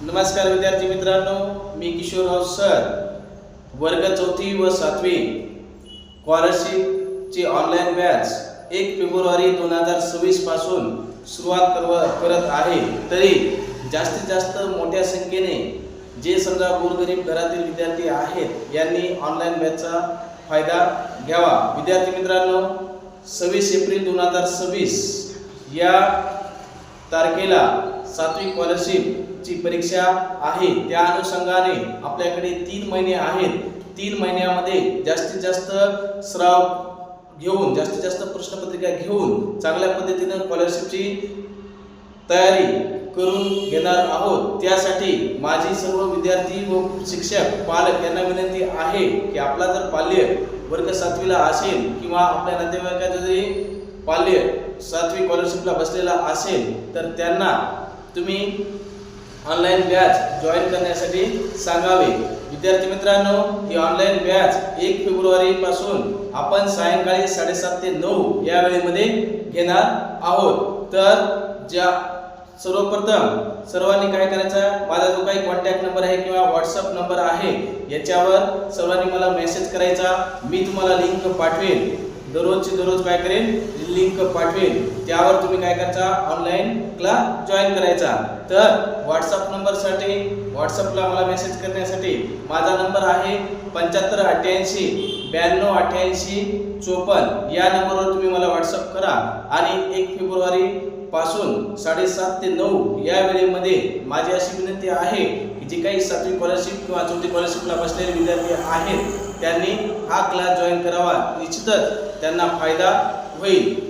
नमस्कार विद्यार्थी मित्रांनो, मी किशोरराव सर वर्ग 4थी व 7वी स्कॉलरशिपची ऑनलाईन बॅच 1 फेब्रुवारी 2026 पासून सुरुवात करत आहे। तरी जास्तीत जास्त मोठ्या संख्येने जे समजा गोरगरीब घरातील विद्यार्थी आहेत यांनी ऑनलाईन बॅचचा फायदा घ्यावा। विद्यार्थी मित्रांनो, 26 एप्रिल 2026 या तारखेला 7वी स्कॉलरशिपची परीक्षा आहे। त्या अनुषंगाने आपल्याकडे 3 महिने आहेत। 3 महिन्यामध्ये जास्तीत जास्त सराव घेऊन, जास्तीत जास्त प्रश्नपत्रिका घेऊन चांगल्या पद्धतीने स्कॉलरशिपची तयारी करून घेणार आहोत। त्यासाठी माझी सर्व विद्यार्थी व शिक्षक पालक यांना विनंती आहे की आपला जर पाल्य वर्ग 7वीला असेल किंवा आपल्या नातेवाईकाचा जरी पाल्य 7वी स्कॉलरशिपला बसलेला असेल तर त्यांना तुम्ही ऑनलाईन बॅच जॉईन करण्यासाठी सांगावे। विद्यार्थी मित्रांनो, ही ऑनलाईन बॅच 1 फेब्रुवारी पासून आपण सायंकाळी 7:30 ते 9 या वेळेमध्ये घेणार आहोत। तर सर्वप्रथम सर्वांनी काय करायचं, माझा जो काही कॉन्टॅक्ट नंबर आहे किंवा व्हॉट्सअप नंबर आहे याच्यावर सर्वांनी मला मेसेज करायचा। मी तुम्हाला लिंक पाठवेन, दररोजची दररोज काय करेन, लिंक पाठवेन। त्यावर तुम्ही काय करायचा, ऑनलाईन क्लास जॉईन करायचा। तर व्हॉट्सअप नंबरसाठी, व्हॉट्सअपला मला मेसेज करण्यासाठी माझा नंबर आहे 75 88 92 88 54। या नंबरवर तुम्ही मला व्हॉट्सअप करा आणि 1 फेब्रुवारी पासून 7:30 ते 9 या वेळेमध्ये माझी अशी विनंती आहे की जे काही 7वी स्कॉलरशिप किंवा 4थी स्कॉलरशिपला बसलेले विद्यार्थी आहेत त्यांनी हा क्लास जॉईन करावा। निश्चितच त्यांना फायदा होईल।